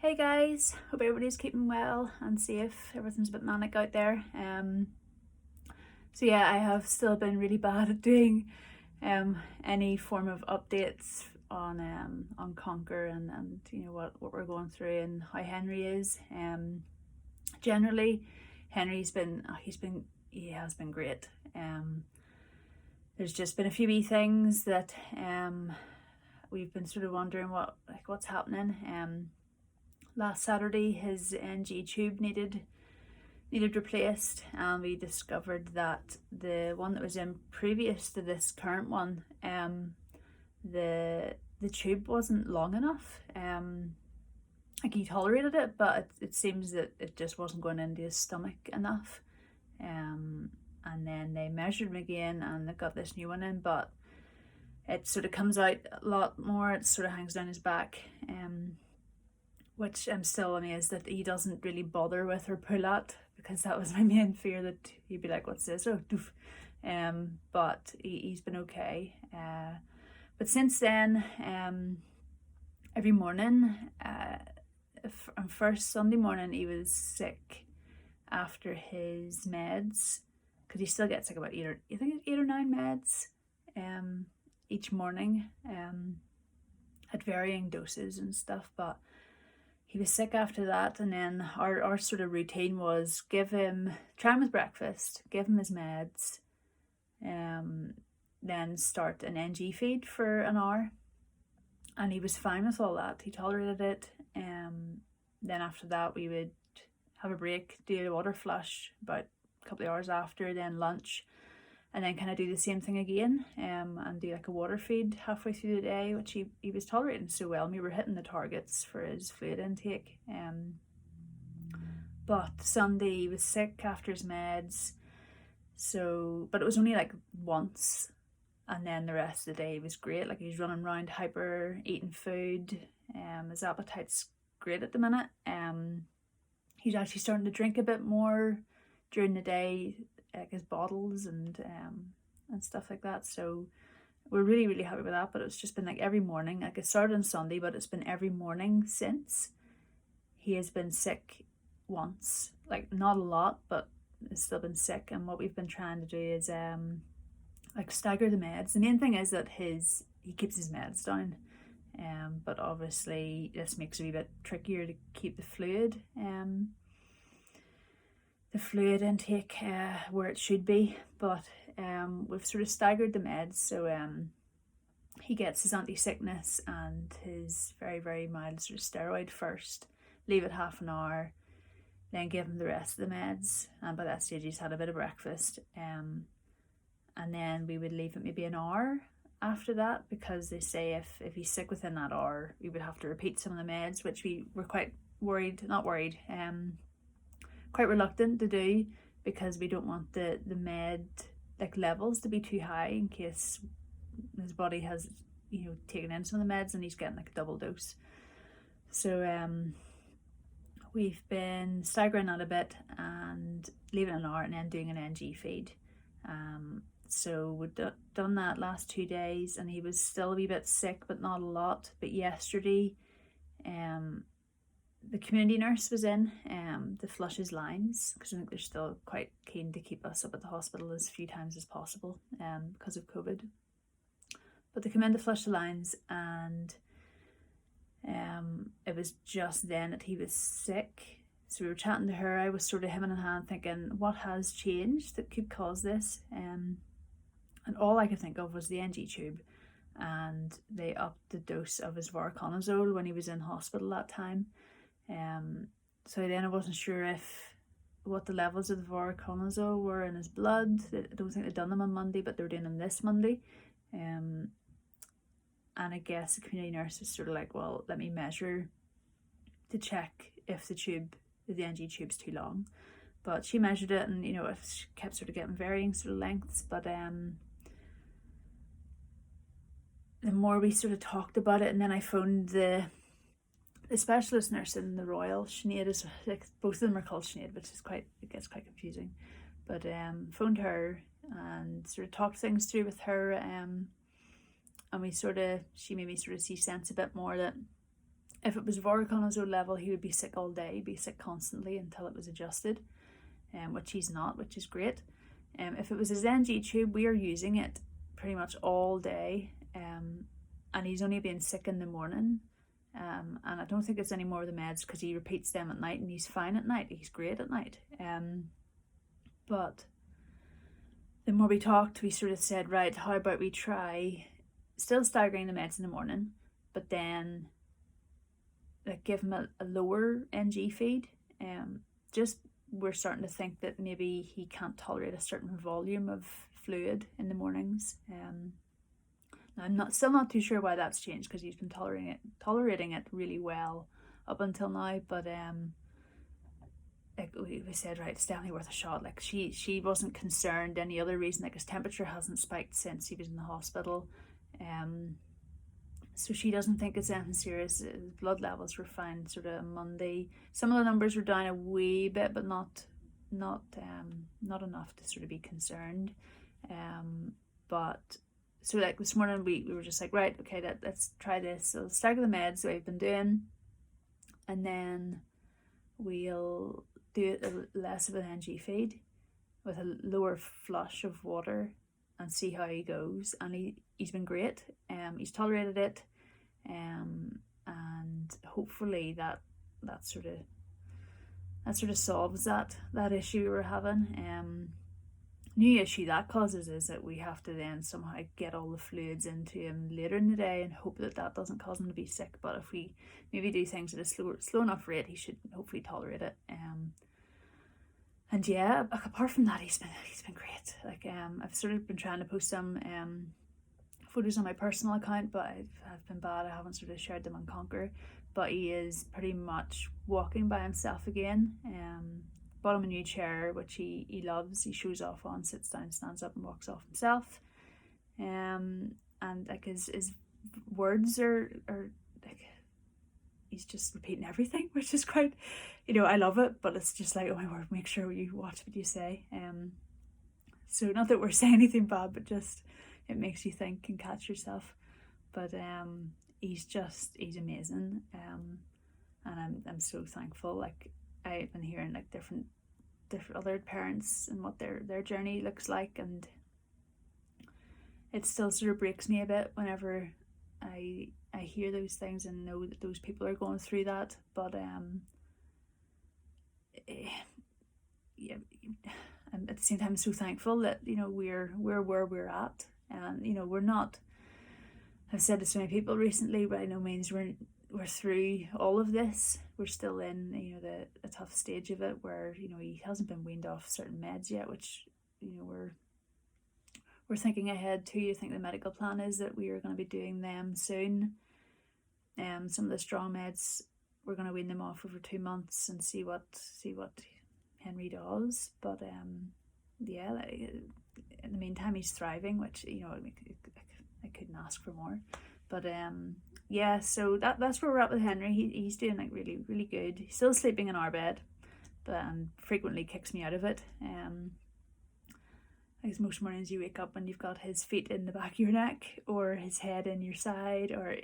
Hey guys, hope everybody's keeping well and safe. Everything's a bit manic out there. So yeah, I have still been really bad at doing any form of updates on Conquer and you know what we're going through and how Henry is. Generally, he has been great. There's just been a few wee things that we've been sort of wondering what's happening. Last Saturday, his NG tube needed replaced, and we discovered that the one that was in previous to this current one, the tube wasn't long enough. Like he tolerated it, but it seems that it just wasn't going into his stomach enough. And then they measured him again, and they got this new one in, but it sort of comes out a lot more. It sort of hangs down his back. Which I'm still amazed that he doesn't really bother with or pull at, because that was my main fear, that he'd be like, what's this? Oh, doof. But he's been okay. But since then, every morning, on first Sunday morning, he was sick after his meds, because he still gets like about eight or nine meds each morning, at varying doses and stuff. But he was sick after that, and then our sort of routine was try him with breakfast, give him his meds, then start an NG feed for an hour, and he was fine with all that. He tolerated it. Then after that, we would have a break, do a water flush about a couple of hours after, then lunch, and then kind of do the same thing again, and do like a water feed halfway through the day, which he was tolerating so well, and we were hitting the targets for his fluid intake. But Sunday he was sick after his meds, but it was only like once, and then the rest of the day he was great. Like, he was running around hyper, eating food. His appetite's great at the minute. He's actually starting to drink a bit more during the day, like his bottles and stuff like that. So we're really, really happy with that. But it's just been like every morning. Like, it started on Sunday, but it's been every morning since. He has been sick once, like not a lot, but it's still been sick. And what we've been trying to do is like stagger the meds. The main thing is that he keeps his meds down. But obviously this makes it a wee bit trickier to keep the fluid intake where it should be. But we've sort of staggered the meds, so he gets his anti-sickness and his very, very mild sort of steroid first, leave it half an hour, then give him the rest of the meds, and by that stage he's had a bit of breakfast, and then we would leave it maybe an hour after that, because they say if he's sick within that hour, we would have to repeat some of the meds, which we were quite quite reluctant to do, because we don't want the med like levels to be too high in case his body has, you know, taken in some of the meds and he's getting like a double dose. So we've been staggering that a bit and leaving an hour and then doing an NG feed. So we've done that last 2 days, and he was still a wee bit sick, but not a lot. But yesterday, the community nurse was in to flush his lines, because I think they're still quite keen to keep us up at the hospital as few times as possible because of COVID. But they come in to flush the lines, and it was just then that he was sick. So we were chatting to her. I was sort of hemming and hawing, thinking, what has changed that could cause this? And all I could think of was the NG tube, and they upped the dose of his voriconazole when he was in hospital that time. So then I wasn't sure what the levels of the voriconazole were in his blood. I don't think they'd done them on Monday, but they were doing them this Monday. And I guess the community nurse was sort of like, well, let me measure to check if the NG tube's too long. But she measured it, and, you know, it kept sort of getting varying sort of lengths. But the more we sort of talked about it, and then I phoned the specialist nurse in the Royal. Sinead is, like, both of them are called Sinead, which is it gets quite confusing. But phoned her and sort of talked things through with her, and she made me sort of see sense a bit more that If it was voriconazole level, he would be sick all day, be sick constantly until it was adjusted, which he's not, which is great. If it was his NG tube, we are using it pretty much all day, and he's only been sick in the morning, and I don't think it's any more of the meds because he repeats them at night and he's fine at night, he's great at night. But the more we talked, we sort of said, right, how about we try still staggering the meds in the morning, but then like give him a lower NG feed. Just we're starting to think that maybe he can't tolerate a certain volume of fluid in the mornings. Now I'm still not too sure why that's changed, because he's been tolerating it really well up until now, but like we said, right, it's definitely worth a shot. Like she wasn't concerned any other reason, like his temperature hasn't spiked since he was in the hospital, so she doesn't think it's anything serious. His blood levels were fine sort of Monday. Some of the numbers were down a wee bit, but not enough to sort of be concerned. But so like this morning we were just like, right, okay, let's try this. So stagger the meds that we've been doing, and then we'll do less of an NG feed with a lower flush of water and see how he goes. And he's been great. He's tolerated it, and hopefully that sort of solves that issue we were having. New issue that causes is that we have to then somehow get all the fluids into him later in the day and hope that doesn't cause him to be sick. But if we maybe do things at a slow enough rate, he should hopefully tolerate it. And yeah, apart from that, he's been great. Like I've sort of been trying to post some photos on my personal account, but I've been bad. I haven't sort of shared them on Conquer. But he is pretty much walking by himself again. Bought him a new chair, which he loves. He shows off on, sits down, stands up and walks off himself. And like his words are like, he's just repeating everything, which is quite, I love it, but it's just like, oh my word, make sure you watch what you say. So not that we're saying anything bad, but just it makes you think and catch yourself. But he's amazing. And I'm so thankful. Like I've been hearing like different other parents and what their journey looks like, and it still sort of breaks me a bit whenever I hear those things and know that those people are going through that. But yeah, I'm at the same time so thankful that we're where we're at, and we're not. I've said to so many people recently, by no means we're through all of this. We're still in the tough stage of it where he hasn't been weaned off certain meds yet, which we're thinking ahead to. I think the medical plan is that we are going to be doing them soon. Some of the strong meds, we're going to wean them off over 2 months and see what Henry does. But yeah, in the meantime he's thriving, which I couldn't ask for more. But yeah, so that's where we're at with Henry. He's doing like really, really good. He's still sleeping in our bed, but frequently kicks me out of it. Like most mornings you wake up and you've got his feet in the back of your neck or his head in your side, or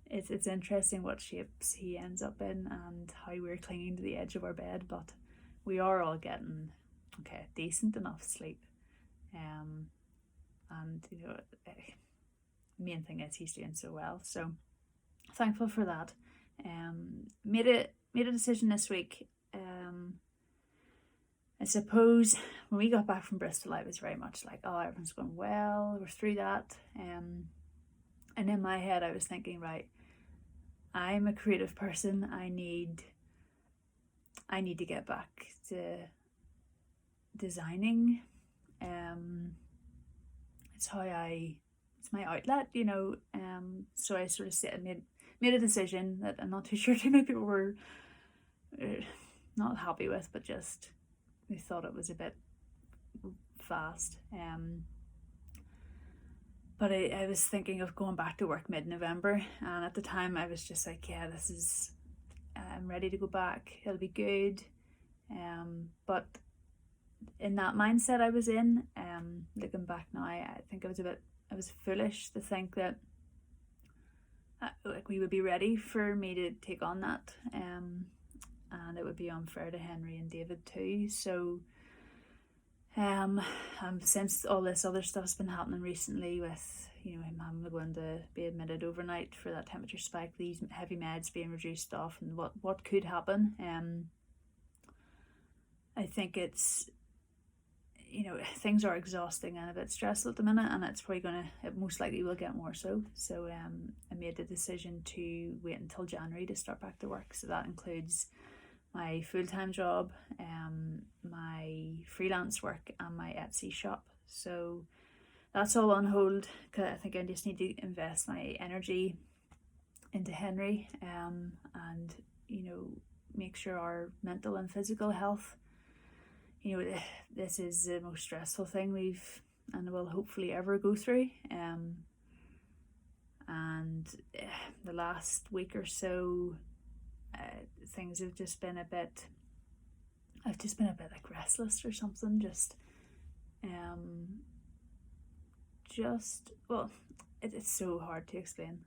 it's interesting what shapes he ends up in and how we're clinging to the edge of our bed, but we are all getting decent enough sleep. And main thing is he's doing so well, so thankful for that. Made a decision this week. I suppose when we got back from Bristol, I was very much like, oh, everything's going well, we're through that. And in my head I was thinking, right, I'm a creative person. I need to get back to designing. It's my outlet, so I sort of made a decision that I'm not too sure too many people were not happy with, but just they thought it was a bit fast. But I was thinking of going back to work mid-November, and at the time I was just like, yeah, I'm ready to go back, it'll be good. But in that mindset I was in, looking back now, I think I was foolish to think that like we would be ready for me to take on that, and it would be unfair to Henry and David too. So since all this other stuff's been happening recently with him having to go in to be admitted overnight for that temperature spike, these heavy meds being reduced off, and what could happen, I think it's things are exhausting and a bit stressful at the minute, and it most likely will get more so. So I made the decision to wait until January to start back to work. So that includes my full-time job, my freelance work, and my Etsy shop. So that's all on hold because I think I just need to invest my energy into Henry, and make sure our mental and physical health. This is the most stressful thing we've and will hopefully ever go through. And the last week or so, things have just been a bit. I've just been a bit like restless or something. It's so hard to explain.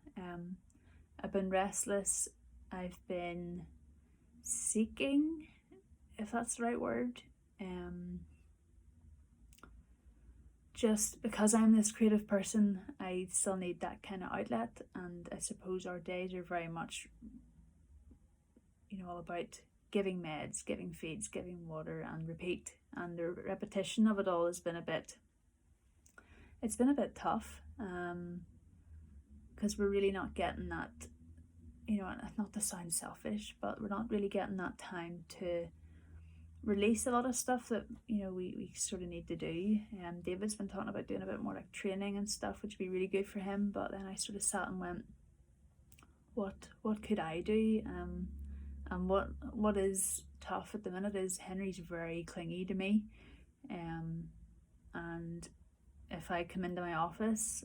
I've been restless. I've been seeking, if that's the right word. Just because I'm this creative person, I still need that kind of outlet, and I suppose our days are very much all about giving meds, giving feeds, giving water, and repeat, and the repetition of it all has been a bit tough, because we're really not getting that, not to sound selfish, but we're not really getting that time to release a lot of stuff that we sort of need to do. David's been talking about doing a bit more like training and stuff, which would be really good for him, but then I sort of sat and went, what could I do? And what is tough at the minute is Henry's very clingy to me, and if I come into my office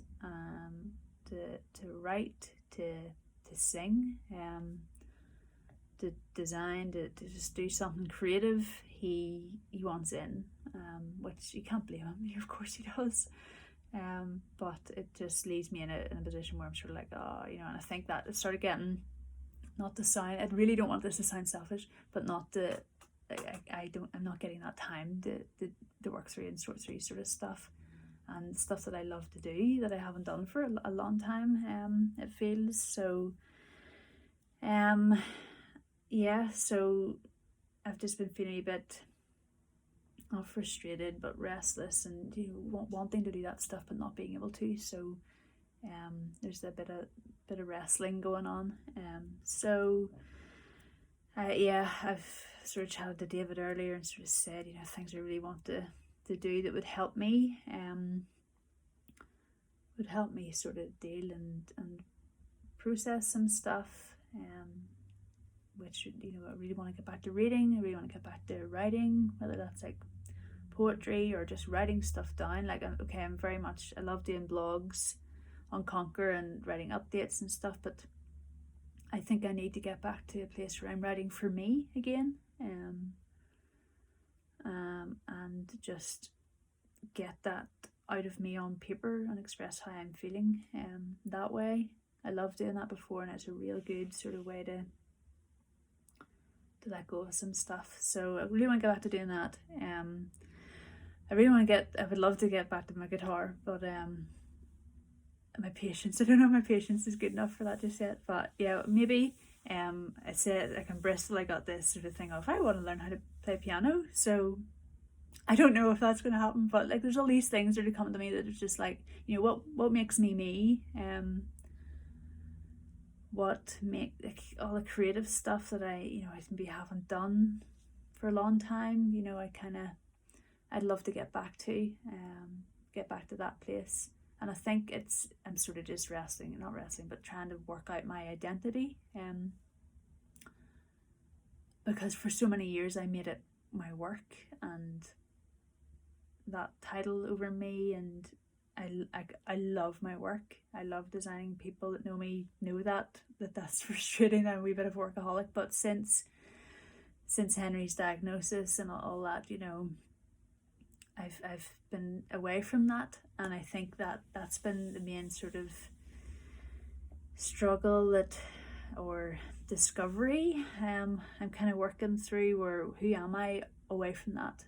to write, to sing, to design, to just do something creative, he wants in, which you can't blame him. Of course he does, but it just leaves me in a position where I'm sort of like, and I think that it started getting, not to sound, I really don't want this to sound selfish, but not to, I'm not getting that time to work through and sort through sort of stuff, and stuff that I love to do that I haven't done for a long time, it feels. So so I've just been feeling a bit not frustrated but restless, and wanting to do that stuff but not being able to. So there's a bit of wrestling going on. I've sort of chatted to David earlier and sort of said, things I really want to do that would help me sort of deal and process some stuff, which I really want to get back to reading. I really want to get back to writing, whether that's like poetry or just writing stuff down. Like, I love doing blogs on Conquer and writing updates and stuff, but I think I need to get back to a place where I'm writing for me again, and just get that out of me on paper and express how I'm feeling that way. I loved doing that before, and it's a real good sort of way to let go of some stuff. So I really want to get back to doing that. I would love to get back to my guitar, but my patience, I don't know if my patience is good enough for that just yet. But yeah, maybe I said, like, in Bristol I got this sort of thing of, I want to learn how to play piano. So I don't know if that's going to happen, but like, there's all these things that are coming to me that are just like, what makes me, what make, like, all the creative stuff that I maybe haven't done for a long time. I'd love to get back to that place. And I think I'm sort of just not wrestling, but trying to work out my identity. Because for so many years I made it my work and that title over me, and I love my work. I love designing. People that know me know that's frustrating. I'm a wee bit of a workaholic, but since Henry's diagnosis and all that, I've been away from that, and I think that's been the main sort of struggle that, or discovery, I'm kind of working through, where who am I away from that,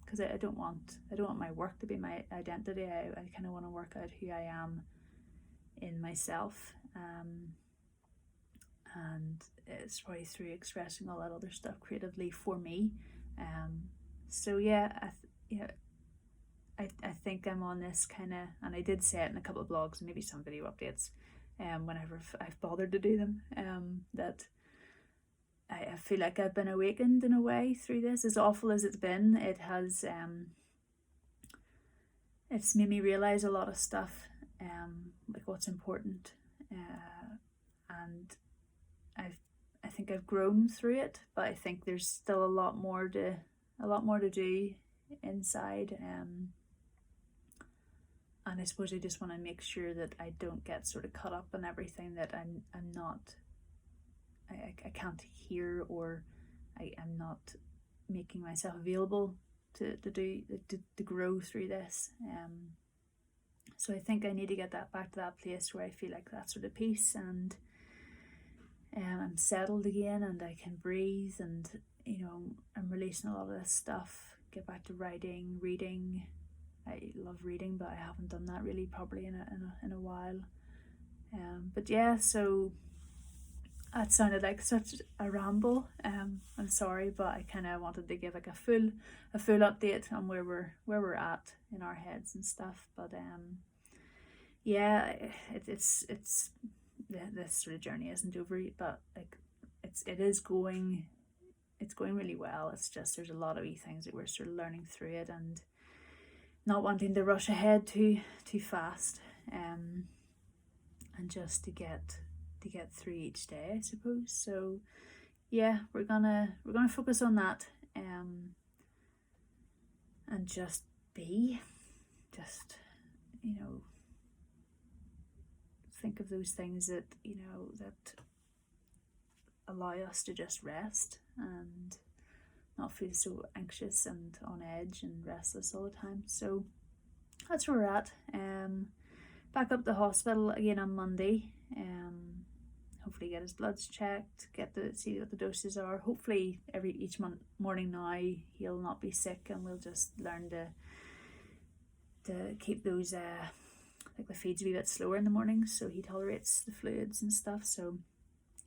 because I don't want my work to be my identity. I kind of want to work out who I am in myself, and it's probably through expressing all that other stuff creatively for me. So yeah, I think I'm on this kind of, and I did say it in a couple of blogs and maybe some video updates, whenever I've bothered to do them, that I feel like I've been awakened in a way through this. As awful as it's been, it has, it's made me realize a lot of stuff, like what's important, and I think I've grown through it, but I think there's still a lot more to do inside, and I suppose I just want to make sure that I don't get sort of caught up in everything that I'm not, I can't hear, or I'm not making myself available to grow through this. So I think I need to get that back to that place where I feel like that sort of peace, and I'm settled again, and I can breathe, and I'm releasing a lot of this stuff. Get back to writing, reading. I love reading, but I haven't done that really properly in a while. But yeah, so that sounded like such a ramble. I'm sorry, but I kind of wanted to give like a full update on where we're at in our heads and stuff. But yeah, it's this sort of journey isn't over, but like it's going really well. It's just there's a lot of wee things that we're sort of learning through it, and not wanting to rush ahead too fast, and just to get through each day, I suppose. So yeah, we're gonna focus on that, and just be, think of those things that that allow us to just rest and not feel so anxious and on edge and restless all the time. So that's where we're at. Back up the hospital again on Monday. Hopefully get his bloods checked, see what the doses are. Hopefully each morning now he'll not be sick, and we'll just learn to keep those like the feeds a wee bit slower in the morning, so he tolerates the fluids and stuff. So,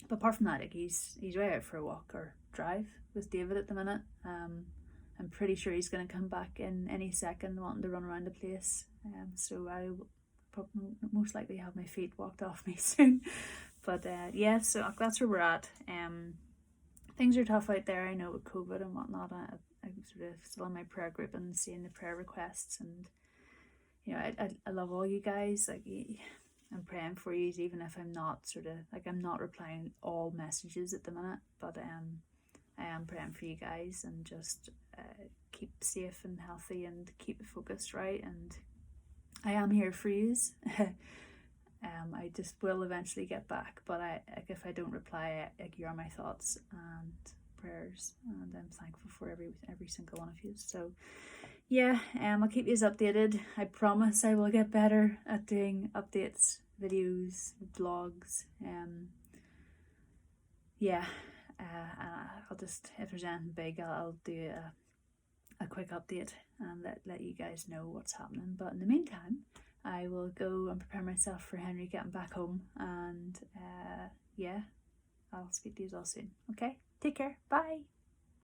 but apart from that, like he's way out for a walk or drive with David at the minute. I'm pretty sure he's going to come back in any second, wanting to run around the place. So I will most likely have my feet walked off me soon. But yeah, so that's where we're at. Things are tough out there, I know, with COVID and whatnot. I'm sort of still in my prayer group and seeing the prayer requests, and I love all you guys. Like, I'm praying for you, even if I'm not sort of like, I'm not replying all messages at the minute, but I am praying for you guys, and just keep safe and healthy and keep focused, right? And I am here for yous. I just will eventually get back, but if I don't reply, you're my thoughts and prayers, and I'm thankful for every single one of you. So yeah, I'll keep you updated. I promise I will get better at doing updates, videos, vlogs. Yeah, I'll just, if there's anything big, I'll do a quick update and let you guys know what's happening. But in the meantime, I will go and prepare myself for Henry getting back home, and yeah, I'll speak to you all soon. Okay, take care, bye.